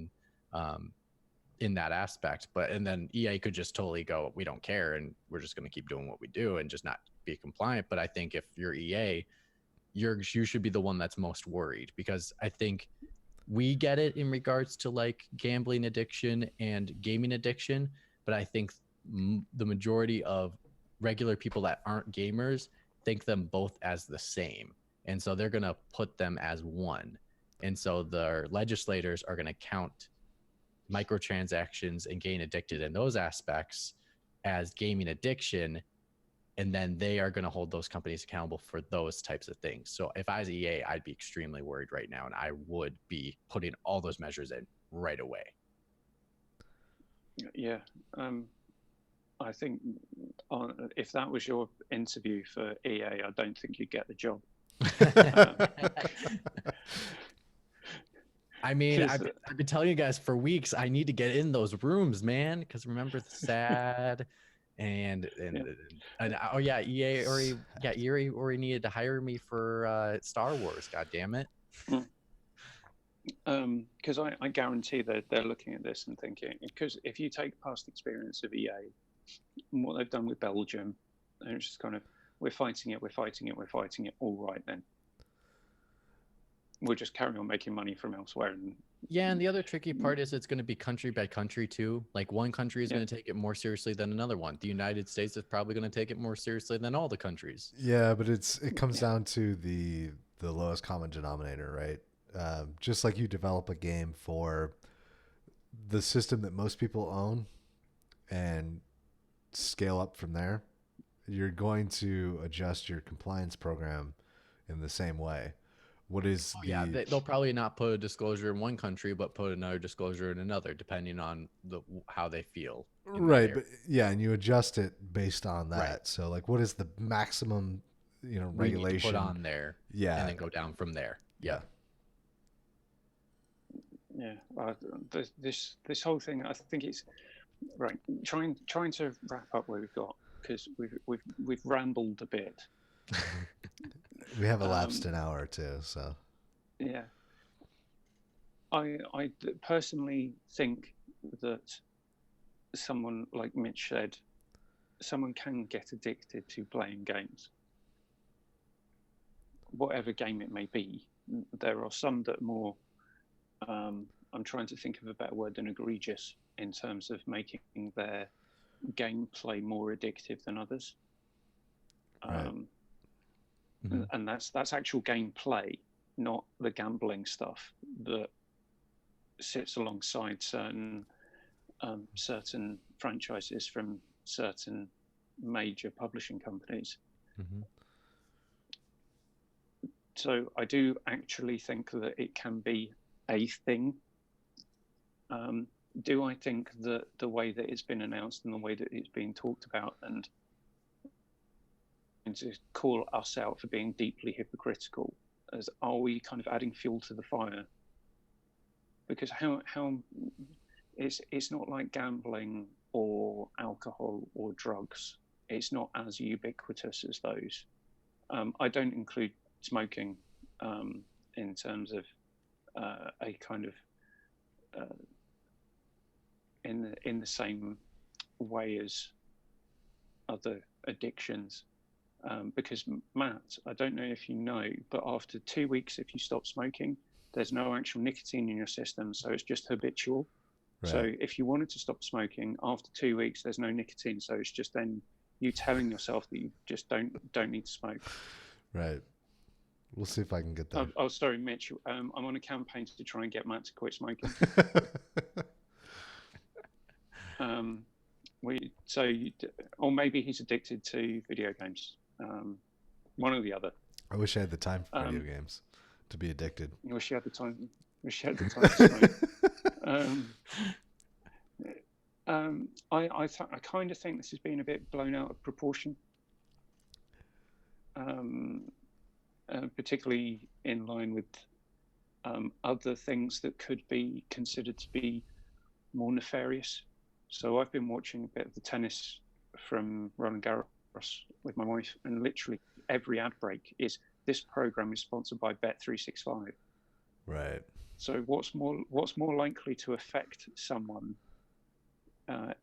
in that aspect. And then EA could just totally go, we don't care, and we're just going to keep doing what we do and just not be compliant. But I think if you're EA, you should be the one that's most worried, because I think we get it in regards to like gambling addiction and gaming addiction, but I think the majority of regular people that aren't gamers think them both as the same, and so they're going to put them as one. And so the legislators are going to count microtransactions and getting addicted in those aspects as gaming addiction. And then they are going to hold those companies accountable for those types of things. So if I was EA, I'd be extremely worried right now, and I would be putting all those measures in right away. Yeah. I think if that was your interview for EA, I don't think you'd get the job. I mean, I've been telling you guys for weeks, I need to get in those rooms, man. Because remember the SAD and oh yeah, EA already needed to hire me for Star Wars. God damn it. Because I guarantee that they're looking at this and thinking, because if you take past experience of EA, and what they've done with Belgium, and it's just kind of, we're fighting it. All right, then. We'll just carry on making money from elsewhere. And the other tricky part is it's going to be country by country too. Like one country is going to take it more seriously than another one. The United States is probably going to take it more seriously than all the countries. Yeah, but it comes down to the lowest common denominator, right? Just like you develop a game for the system that most people own and scale up from there, you're going to adjust your compliance program in the same way. What is they'll probably not put a disclosure in one country, but put another disclosure in another, depending on how they feel. Right, but and you adjust it based on that. Right. So, like, what is the maximum, regulation put on there? Yeah, and then go down from there. Yeah. Yeah. This whole thing, I think it's right. Trying to wrap up what we've got, because we've rambled a bit. We have elapsed an hour or two, so. Yeah. I personally think that someone, like Mitch said, someone can get addicted to playing games. Whatever game it may be. There are some that are more, I'm trying to think of a better word than egregious, in terms of making their gameplay more addictive than others. Right. And that's actual gameplay, not the gambling stuff that sits alongside certain franchises from certain major publishing companies. So I do actually think that it can be a thing. Do I think that the way that it's been announced and the way that it's being talked about, and to call us out for being deeply hypocritical, as are we kind of adding fuel to the fire? Because how it's not like gambling or alcohol or drugs. It's not as ubiquitous as those. I don't include smoking in terms of a kind of in the same way as other addictions. Because Matt, I don't know if you know, but after 2 weeks, if you stop smoking, there's no actual nicotine in your system, so it's just habitual. Right. So if you wanted to stop smoking, after 2 weeks, there's no nicotine, so it's just then you telling yourself that you just don't need to smoke. Right. We'll see if I can get that. Oh, sorry, Mitch. I'm on a campaign to try and get Matt to quit smoking. Or maybe he's addicted to video games. One or the other. I wish I had the time for video games to be addicted. I wish you had the time. To smoke. I kind of think this has been a bit blown out of proportion. Particularly in line with other things that could be considered to be more nefarious. So I've been watching a bit of the tennis from Roland Garros with my wife, and literally every ad break is, this program is sponsored by Bet365. Right. So what's more likely to affect someone?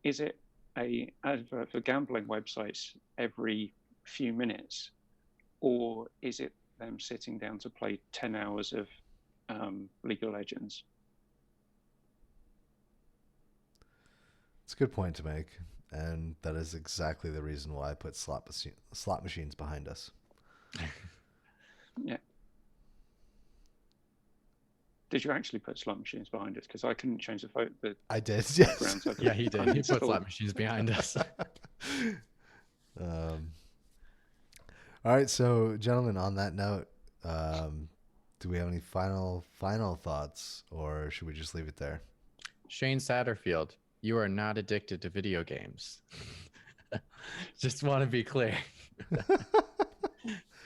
Is it a advert for gambling websites every few minutes, or is it them sitting down to play 10 hours of League of Legends? It's a good point to make, and that is exactly the reason why I put slot machines behind us. Yeah. Did you actually put slot machines behind us? Because I couldn't change the photo. I did. Yes. Background, so Yeah, he did. He put slot machines behind us. All right, so gentlemen, on that note, do we have any final thoughts, or should we just leave it there? Shane Satterfield, you are not addicted to video games. Just want to be clear.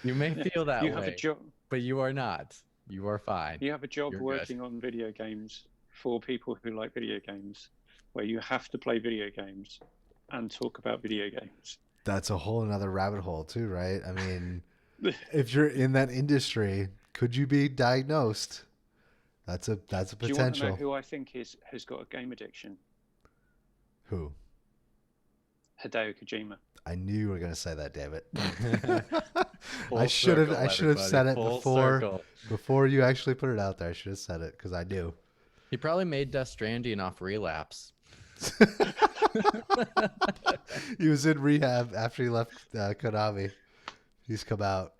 You may feel that you way, have a job, but you are not. You are fine. You have a job You're working good. on video games for people who like video games, where you have to play video games and talk about video games. That's a whole another rabbit hole too, right? I mean, if you're in that industry, could you be diagnosed? That's a potential. Do you want to know who I think has got a game addiction? Who? Hideo Kojima. I knew you were going to say that, David. Full I should have circle, said it Full before circle. before you actually put it out there. I should have said it because I knew. He probably made Death Stranding off Relapse. He was in rehab after he left Konami. He's come out.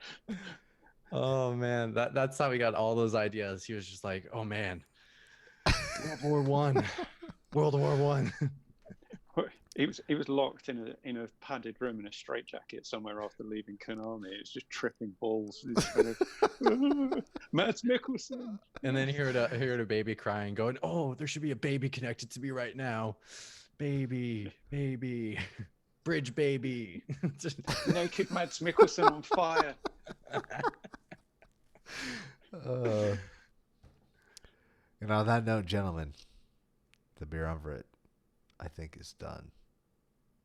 Oh man, that's how he got all those ideas. He was just like, oh man, World War I, World War I. He was locked in a padded room in a straitjacket somewhere after leaving Konami. It was just tripping balls. Mads Mikkelsen. And then he heard a baby crying, going, "Oh, there should be a baby connected to me right now, baby, bridge baby." Naked Mads Mikkelsen on fire. And on that note, gentlemen, the Beerumverate, I think, is done.